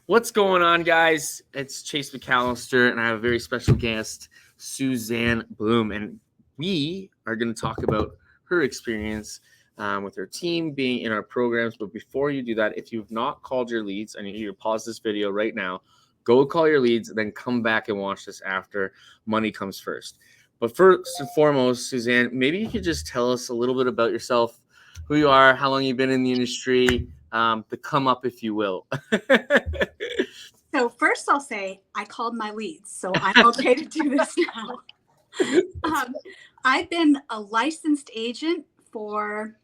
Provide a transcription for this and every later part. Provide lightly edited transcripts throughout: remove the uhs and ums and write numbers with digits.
What's going on, guys? It's Chase McAllister, and I have a very special guest, Suzanne Bloom, and we are going to talk about her experience with her team being in our programs. But before you do that, if you've not called your leads, I need you to pause this video right now, go call your leads, and then come back and watch this after. Money comes first. But first and foremost, Suzanne, maybe you could just tell us a little bit about yourself, who you are, how long you've been in the industry, the come up, if you will. So first I'll say I called my leads, so I'm okay to do this now. I've been a licensed agent for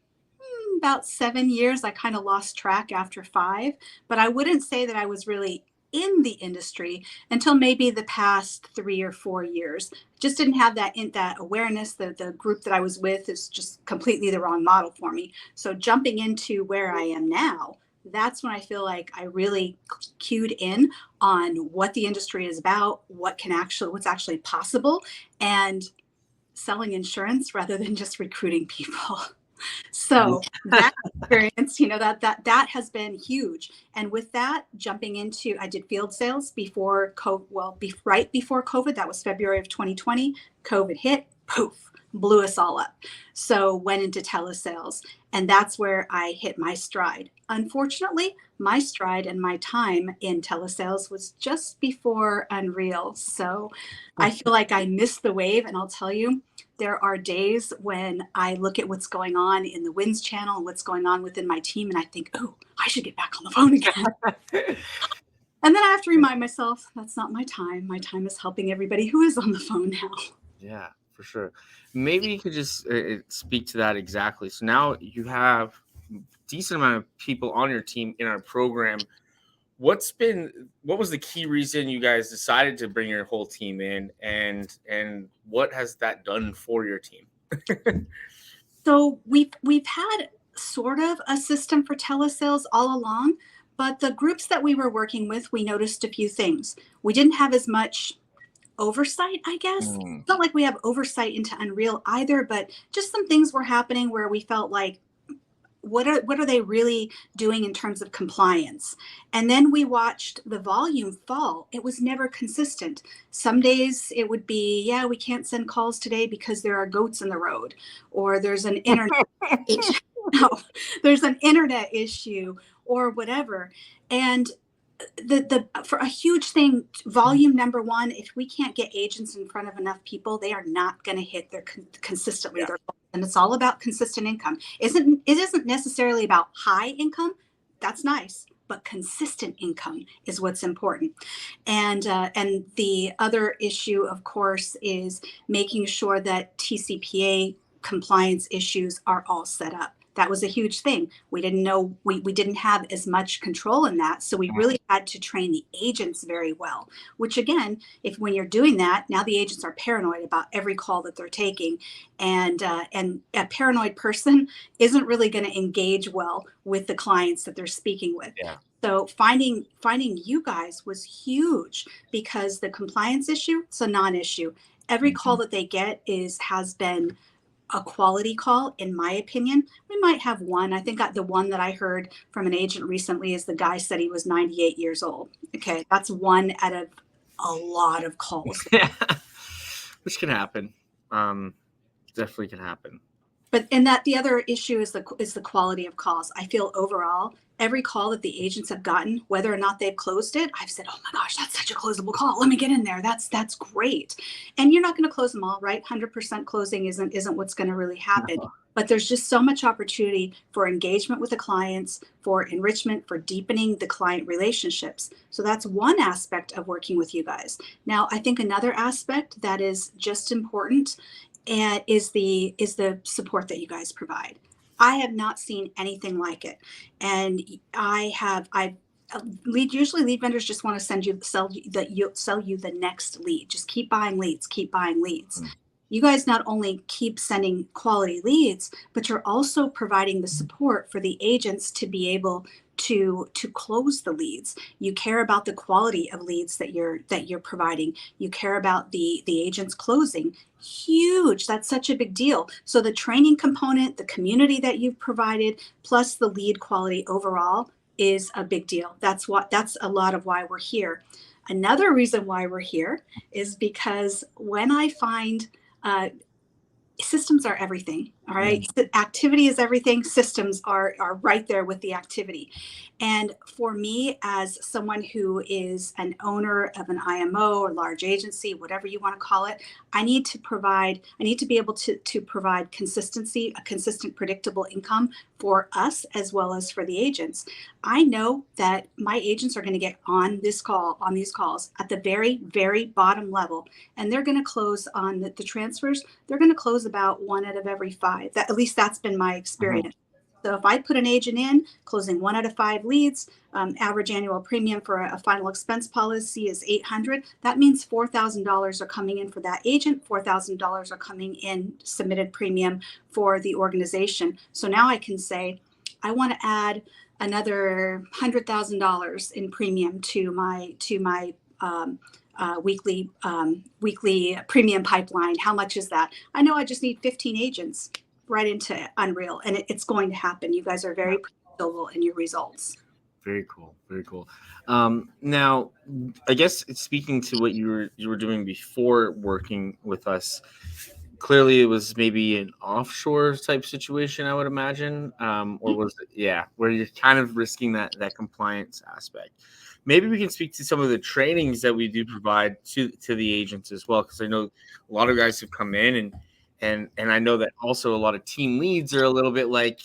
about 7 years. I kind of lost track after 5, but I wouldn't say that I was really in the industry until maybe the past 3 or 4 years. Just didn't have that awareness. The group that I was with is just completely the wrong model for me. So jumping into where I am now, that's when I feel like I really cued in on what the industry is about, what's actually possible, and selling insurance rather than just recruiting people. So that experience, that has been huge. And with that, jumping into, I did field sales before COVID, right before COVID. That was February of 2020. COVID hit, poof, blew us all up. So went into telesales, and that's where I hit my stride. Unfortunately, my stride and my time in telesales was just before Unreal. So I feel like I missed the wave, and I'll tell you, there are days when I look at what's going on in the wins channel and what's going on within my team, and I think, oh, I should get back on the phone again. And then I have to remind myself, that's not my time. My time is helping everybody who is on the phone now. Yeah, for sure. Maybe you could just speak to that exactly. So now you have a decent amount of people on your team in our program. What was the key reason you guys decided to bring your whole team in, and what has that done for your team? So we've had sort of a system for telesales all along, but the groups that we were working with, we noticed a few things. We didn't have as much oversight, I guess. It's not like we have oversight into Unreal either, but just some things were happening where we felt like, what are they really doing in terms of compliance? And then we watched the volume fall. It was never consistent. Some days it would be, yeah, we can't send calls today because there are goats in the road, or there's an internet issue. No, there's an internet issue or whatever. And for a huge thing, volume number one, if we can't get agents in front of enough people, they are not going to hit their consistently their goals. And it's all about consistent income. It isn't necessarily about high income. That's nice, but consistent income is what's important. And the other issue, of course, is making sure that TCPA compliance issues are all set up. That was a huge thing. We didn't know, we didn't have as much control in that. So we really had to train the agents very well, which again, when you're doing that, now the agents are paranoid about every call that they're taking. And a paranoid person isn't really going to engage well with the clients that they're speaking with. Yeah. So finding you guys was huge, because the compliance issue, it's a non-issue. Every call that they get has been a quality call, in my opinion. We might have one. I think the one that I heard from an agent recently is the guy said he was 98 years old. Okay, that's one out of a lot of calls. Yeah, which can happen. Definitely can happen. But the other issue is the quality of calls. I feel overall, every call that the agents have gotten, whether or not they've closed it, I've said, oh my gosh, that's such a closable call. Let me get in there. That's great. And you're not going to close them all, right? 100% closing isn't what's going to really happen. No. But there's just so much opportunity for engagement with the clients, for enrichment, for deepening the client relationships. So that's one aspect of working with you guys. Now, I think another aspect that is just important is the support that you guys provide. I have not seen anything like it. And usually lead vendors just want to sell you the next lead. Just keep buying leads. You guys not only keep sending quality leads, but you're also providing the support for the agents to be able to close the leads. You care about the quality of leads that you're providing. You care about the agents closing. Huge. That's such a big deal. So the training component, the community that you've provided, plus the lead quality overall is a big deal. That's a lot of why we're here. Another reason why we're here is because when I find systems are everything. All right. Activity is everything. Systems are right there with the activity. And for me, as someone who is an owner of an IMO or large agency, whatever you want to call it, I need to be able to provide consistency, a consistent, predictable income for us as well as for the agents. I know that my agents are going to get on these calls at the very, very bottom level, and they're going to close on the transfers. They're going to close about 1 out of every 5. At least that's been my experience. So if I put an agent in, closing 1 out of 5 leads, average annual premium for a final expense policy is $800. That means $4,000 are coming in for that agent. $4,000 are coming in submitted premium for the organization. So now I can say, I want to add another $100,000 in premium to my weekly premium pipeline. How much is that? I know I just need 15 agents right into Unreal, and it's going to happen. You guys are very predictable in your results. Very cool. Very cool. Now, I guess speaking to what you were doing before working with us, clearly it was maybe an offshore type situation, I would imagine, or was it, where you're kind of risking that compliance aspect. Maybe we can speak to some of the trainings that we do provide to the agents as well, because I know a lot of guys have come in and I know that also a lot of team leads are a little bit like,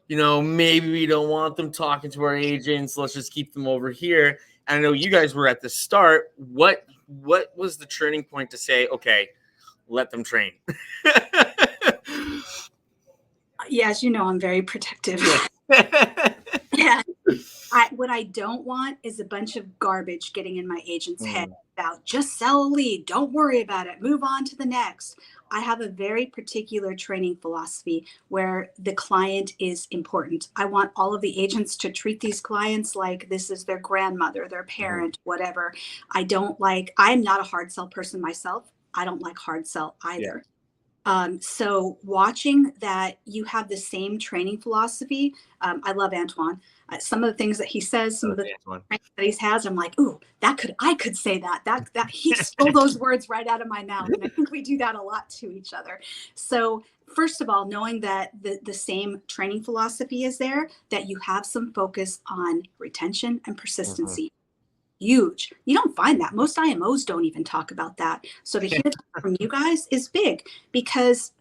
maybe we don't want them talking to our agents. Let's just keep them over here. And I know you guys were at the start. What was the turning point to say, okay, let them train? Yeah, as you know, I'm very protective. Yeah. What I don't want is a bunch of garbage getting in my agent's head about just sell a lead. Don't worry about it. Move on to the next. I have a very particular training philosophy where the client is important. I want all of the agents to treat these clients like this is their grandmother, their parent, whatever. I'm not a hard sell person myself. I don't like hard sell either. So watching that you have the same training philosophy, I love Antoine. Some of the things that he says, some of the things that he has, I'm like, ooh, I could say that he stole those words right out of my mouth. And I think we do that a lot to each other. So first of all, knowing that the same training philosophy is there, that you have some focus on retention and persistency. Huge. You don't find that. Most IMOs don't even talk about that. So to hear that from you guys is big, because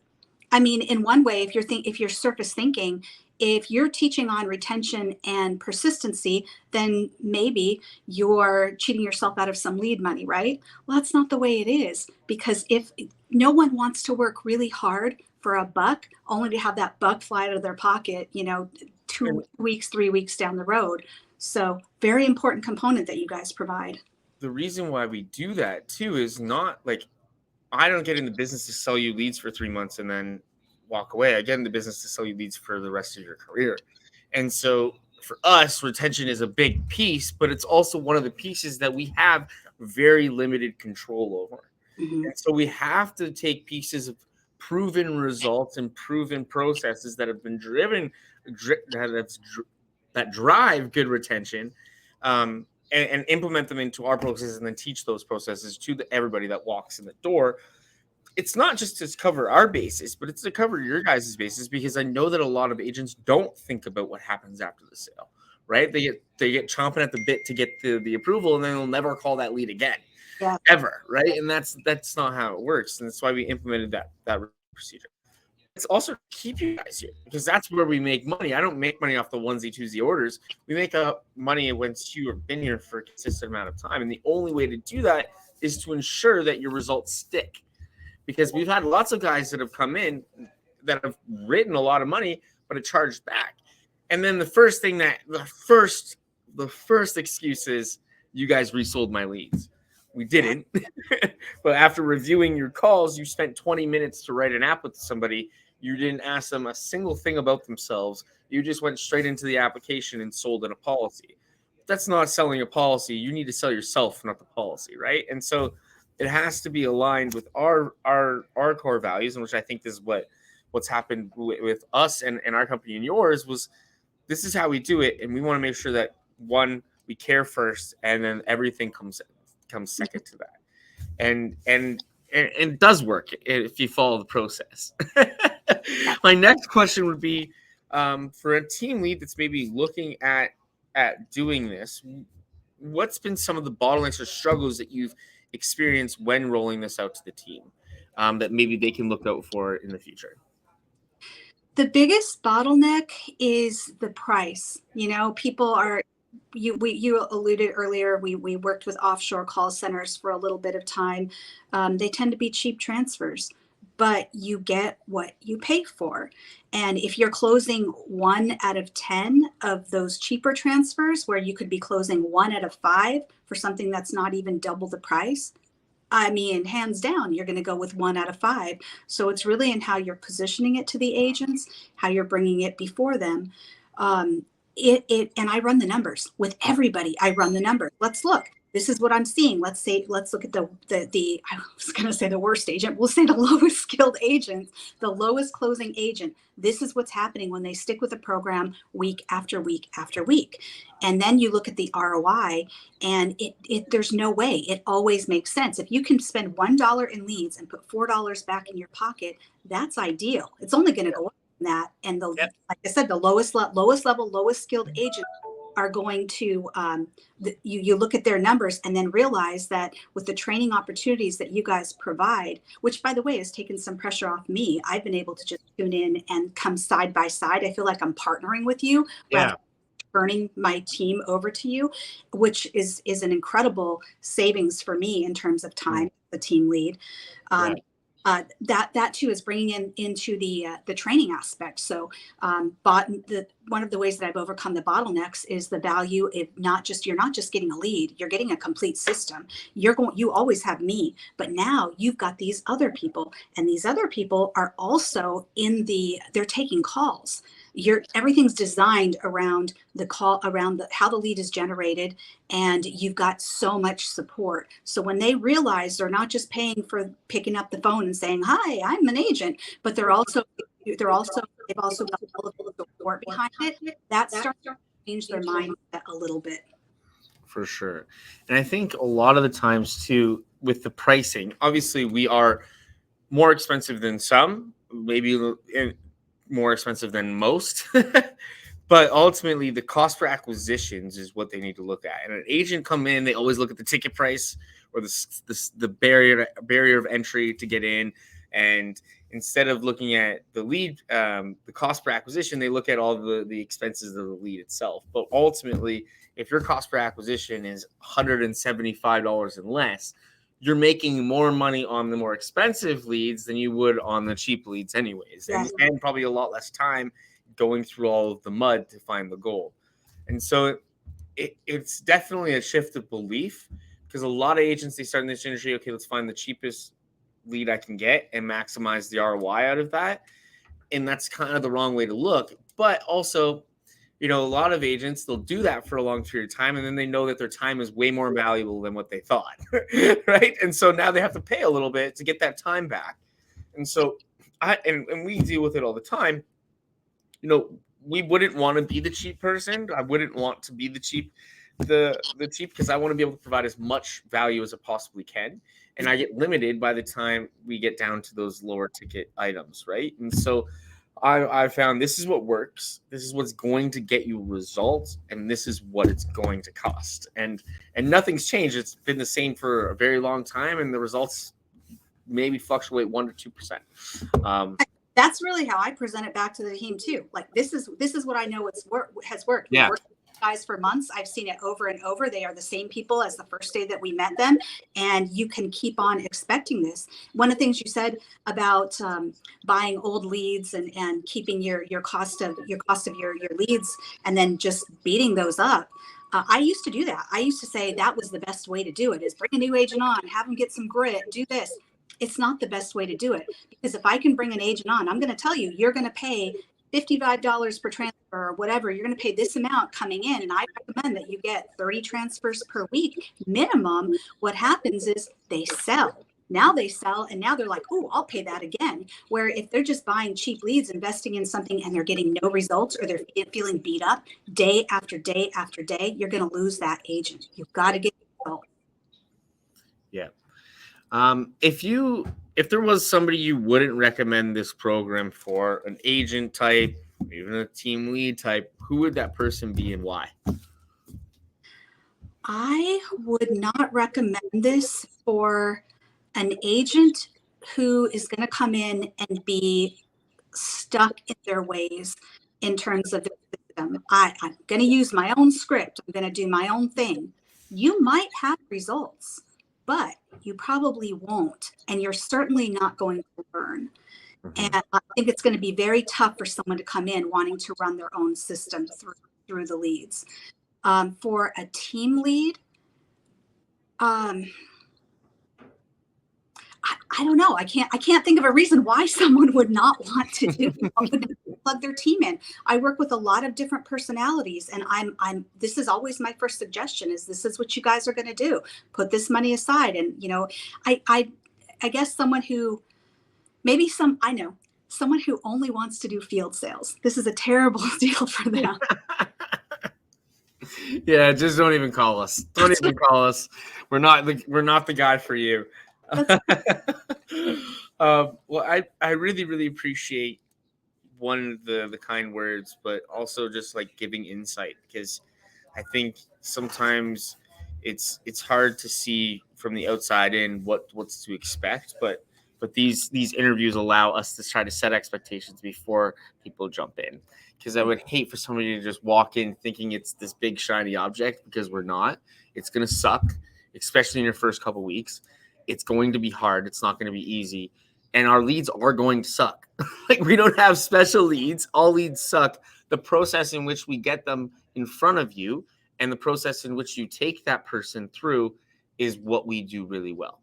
I mean, in one way, if you're surface thinking, if you're teaching on retention and persistency, then maybe you're cheating yourself out of some lead money, right? Well, that's not the way it is, because if no one wants to work really hard for a buck only to have that buck fly out of their pocket, 2 weeks, 3 weeks down the road. So very important component that you guys provide. The reason why we do that too is not like, I don't get in the business to sell you leads for 3 months and then walk away. I get in the business to sell you leads for the rest of your career. And so for us, retention is a big piece, but it's also one of the pieces that we have very limited control over. And so we have to take pieces of proven results and proven processes that have been that drive good retention, and implement them into our processes, and then teach those processes to everybody that walks in the door. It's not just to cover our basis, but it's to cover your guys' basis, because I know that a lot of agents don't think about what happens after the sale, right? They get chomping at the bit to get the approval, and then they'll never call that lead again, ever, right? And that's not how it works, and that's why we implemented that procedure. It's also to keep you guys here, because that's where we make money. I don't make money off the onesie twosie orders. We make money once you have been here for a consistent amount of time. And the only way to do that is to ensure that your results stick. Because we've had lots of guys that have come in that have written a lot of money, but have charged back. And then the first excuse is, you guys resold my leads. We didn't. But after reviewing your calls, you spent 20 minutes to write an app with somebody. You didn't ask them a single thing about themselves. You just went straight into the application and sold in a policy. That's not selling a policy. You need to sell yourself, not the policy, right? And so it has to be aligned with our core values, and which I think is what's happened with us and our company and yours was, this is how we do it, and we want to make sure that one, we care first, and then everything comes second to that. And it does work if you follow the process. My next question would be, for a team lead that's maybe looking at doing this, what's been some of the bottlenecks or struggles that you've experienced when rolling this out to the team, that maybe they can look out for in the future? The biggest bottleneck is the price. You know, people are, you alluded earlier, we worked with offshore call centers for a little bit of time. They tend to be cheap transfers, but you get what you pay for. And if you're closing 1 out of 10 of those cheaper transfers, where you could be closing 1 out of 5 for something that's not even double the price, I mean, hands down, you're going to go with 1 out of 5. So it's really in how you're positioning it to the agents, how you're bringing it before them. And I run the numbers with everybody. I run the numbers. Let's look. This is what I'm seeing. Let's look at the I was going to say the worst agent. We'll say the lowest skilled agent, the lowest closing agent. This is what's happening when they stick with the program week after week after week. And then you look at the ROI, and there's no way. It always makes sense. If you can spend $1 in leads and put $4 back in your pocket, that's ideal. It's only going to go up from that. And like I said, the lowest level, lowest skilled agents are going to, you look at their numbers and then realize that with the training opportunities that you guys provide, which by the way has taken some pressure off me, I've been able to just tune in and come side by side. I feel like I'm partnering with you rather than turning my team over to you, which is an incredible savings for me in terms of time, the team lead. That too is bringing into the training aspect. So, one of the ways that I've overcome the bottlenecks is the value. If you're not just getting a lead, you're getting a complete system. You always have me, but now you've got these other people, and these other people are also they're taking calls. Everything's designed around the call, around how the lead is generated, and you've got so much support. So when they realize they're not just paying for picking up the phone and saying, "Hi, I'm an agent," but they've also got all of the support behind it, that starts to change their mindset a little bit. For sure. And I think a lot of the times too, with the pricing, obviously we are more expensive than some, maybe more expensive than most. But ultimately, the cost per acquisitions is what they need to look at. And an agent come in, they always look at the ticket price or the barrier of entry to get in. And instead of looking at the lead, the cost per acquisition, they look at all the expenses of the lead itself. But ultimately, if your cost per acquisition is $175 and less, you're making more money on the more expensive leads than you would on the cheap leads anyways. And probably a lot less time going through all of the mud to find the gold. And so it's definitely a shift of belief, because a lot of agents, they start in this industry, okay, let's find the cheapest lead I can get and maximize the ROI out of that. And that's kind of the wrong way to look. But also, a lot of agents, they'll do that for a long period of time, and then they know that their time is way more valuable than what they thought, right? And so now they have to pay a little bit to get that time back. And so and we deal with it all the time. We wouldn't want to be the cheap person. I wouldn't want to be the cheap, because I want to be able to provide as much value as I possibly can. And I get limited by the time we get down to those lower ticket items, right? And so I found this is what works. This is what's going to get you results, and this is what it's going to cost. And nothing's changed. It's been the same for a very long time, and the results maybe fluctuate 1% to 2%. That's really how I present it back to the team too. Like, this is what I know has worked. Yeah. We've worked with these guys for months. I've seen it over and over. They are the same people as the first day that we met them, and you can keep on expecting this. One of the things you said about buying old leads and keeping your cost of your leads, and then just beating those up. I used to do that. I used to say that was the best way to do it, is bring a new agent on, have them get some grit, do this. It's not the best way to do it, because if I can bring an agent on, I'm going to tell you, you're going to pay $55 per transfer or whatever. You're going to pay this amount coming in. And I recommend that you get 30 transfers per week minimum. What happens is they sell. Now they sell, and now they're like, oh, I'll pay that again. Where if they're just buying cheap leads, investing in something, and they're getting no results, or they're feeling beat up day after day after day, you're going to lose that agent. You've got to get results. Yeah. If there was somebody you wouldn't recommend this program for, an agent type, even a team lead type, who would that person be and why? I would not recommend this for an agent who is going to come in and be stuck in their ways in terms of the system. I'm going to use my own script. I'm going to do my own thing. You might have results, but you probably won't. And you're certainly not going to learn. And I think it's going to be very tough for someone to come in wanting to run their own system through the leads. For a team lead, I don't know. I can't think of a reason why someone would not want to plug their team in. I work with a lot of different personalities, and this is always my first suggestion is this is what you guys are going to do. Put this money aside. And, I guess someone who someone who only wants to do field sales. This is a terrible deal for them. Yeah, just don't even call us. Don't even call us. We're not the guy for you. Well, I really, really appreciate the kind words, but also just like giving insight, because I think sometimes it's hard to see from the outside in what's to expect, but these interviews allow us to try to set expectations before people jump in, because I would hate for somebody to just walk in thinking it's this big shiny object, because we're not. It's going to suck, especially in your first couple weeks. It's going to be hard. It's not going to be easy. And our leads are going to suck. Like, we don't have special leads. All leads suck. The process in which we get them in front of you and the process in which you take that person through is what we do really well.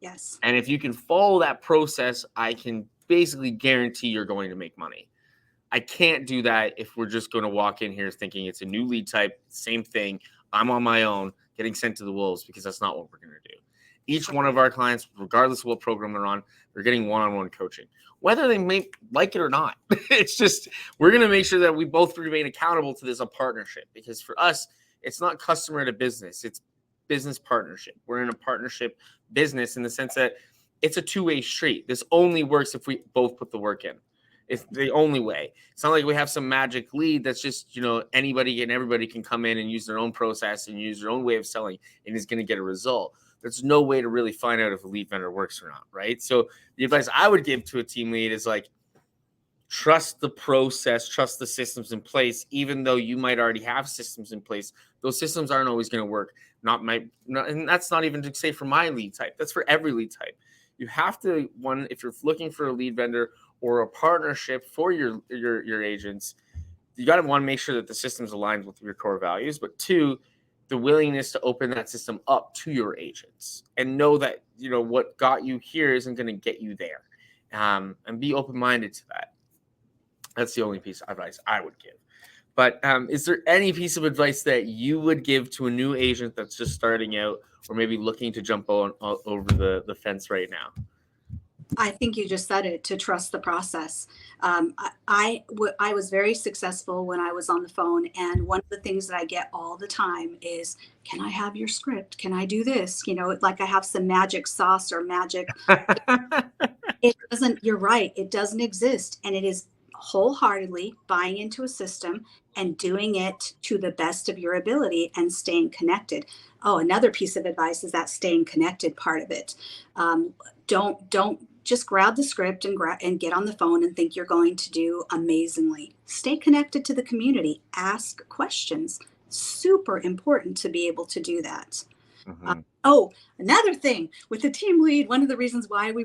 Yes. And if you can follow that process, I can basically guarantee you're going to make money. I can't do that if we're just going to walk in here thinking it's a new lead type, same thing. I'm on my own, getting sent to the wolves, because that's not what we're going to do. Each one of our clients, regardless of what program they're on, they're getting one-on-one coaching, whether they may like it or not. It's just, we're going to make sure that we both remain accountable to this, a partnership, because for us, it's not customer to business. It's business partnership. We're in a partnership business in the sense that it's a two-way street. This only works if we both put the work in. It's the only way. It's not like we have some magic lead that's just, anybody and everybody can come in and use their own process and use their own way of selling and is going to get a result. There's no way to really find out if a lead vendor works or not, right? So the advice I would give to a team lead is like, trust the process, trust the systems in place. Even though you might already have systems in place, those systems aren't always going to work. And that's not even to say for my lead type. That's for every lead type. You have to, one, if you're looking for a lead vendor or a partnership for your agents, you got to, one, make sure that the system's aligned with your core values, but two, the willingness to open that system up to your agents and know that, what got you here isn't going to get you there. And be open-minded to that. That's the only piece of advice I would give. But is there any piece of advice that you would give to a new agent that's just starting out or maybe looking to jump over the fence right now? I think you just said it, to trust the process. I was very successful when I was on the phone. And one of the things that I get all the time is, can I have your script? Can I do this? Like I have some magic sauce or magic. It doesn't, you're right. It doesn't exist. And it is wholeheartedly buying into a system and doing it to the best of your ability and staying connected. Oh, another piece of advice is that staying connected part of it. Don't just grab the script and get on the phone and think you're going to do amazingly. Stay connected to the community. Ask questions. Super important to be able to do that. Mm-hmm. Another thing with the team lead, one of the reasons why we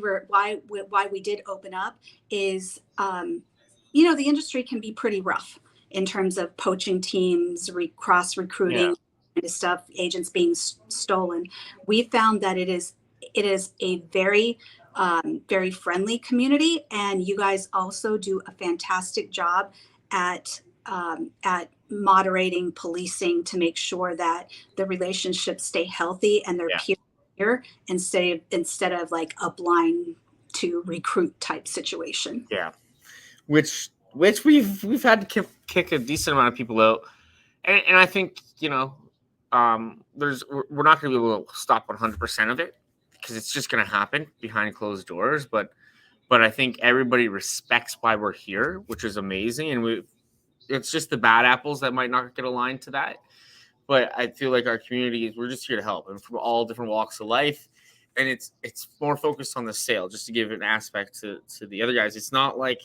did open up is, the industry can be pretty rough in terms of poaching teams, cross recruiting, kind of stuff, agents being stolen. We found that it is a very very friendly community, and you guys also do a fantastic job at moderating, policing to make sure that the relationships stay healthy and they're peer hire instead of like a blind to recruit type situation. Yeah. Which we've had to kick a decent amount of people out. And I think, we're not going to be able to stop 100% of it because it's just going to happen behind closed doors. But I think everybody respects why we're here, which is amazing. And it's just the bad apples that might not get aligned to that. But I feel like our community we're just here to help, and from all different walks of life. And it's more focused on the sale, just to give an aspect to the other guys. It's not like,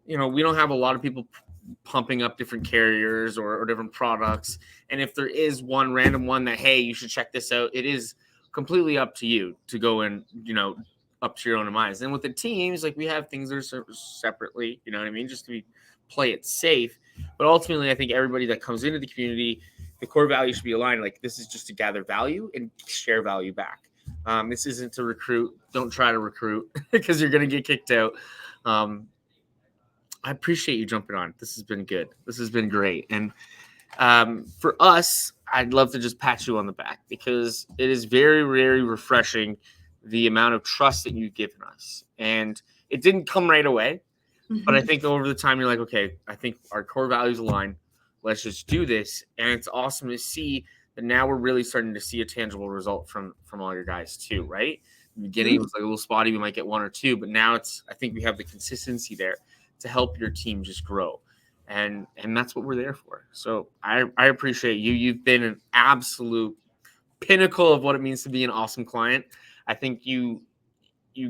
we don't have a lot of people pumping up different carriers or different products. And if there is one random one that, hey, you should check this out, it is completely up to you to go and, up to your own demise. And with the teams, like we have things that are separately, you know what I mean? Just to play it safe. But ultimately, I think everybody that comes into the community, the core value should be aligned. Like this is just to gather value and share value back. This isn't to recruit. Don't try to recruit because you're going to get kicked out. I appreciate you jumping on. This has been good. This has been great. And for us, I'd love to just pat you on the back because it is very, very refreshing the amount of trust that you've given us. And it didn't come right away, but I think over the time you're like, okay, I think our core values align. Let's just do this. And it's awesome to see that now we're really starting to see a tangible result from all your guys too, right? In the beginning, it was like a little spotty. We might get one or two, but now I think we have the consistency there to help your team just grow. And that's what we're there for. So I appreciate you. You've been an absolute pinnacle of what it means to be an awesome client. I think you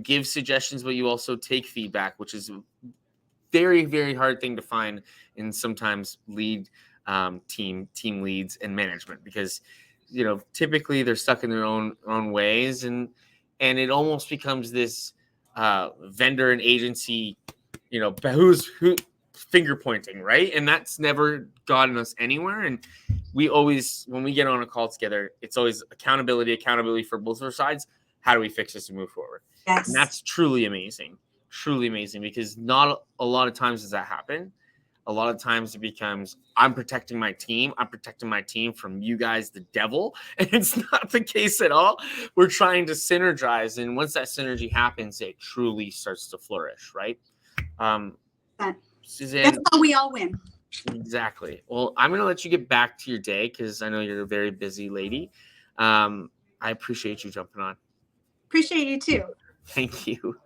give suggestions, but you also take feedback, which is a very, very hard thing to find in sometimes lead team leads and management, because, typically they're stuck in their own ways. And it almost becomes this vendor and agency, who finger pointing, right? And that's never gotten us anywhere. And we always, when we get on a call together, it's always accountability for both of our sides. How do we fix this and move forward? Yes. And that's truly amazing, because not a lot of times does that happen. A lot of times it becomes, I'm protecting my team from you guys, the devil. And it's not the case at all. We're trying to synergize. And once that synergy happens, it truly starts to flourish, right? Suzanne, that's how we all win. Exactly. Well, I'm going to let you get back to your day because I know you're a very busy lady. I appreciate you jumping on. Appreciate you too. Thank you.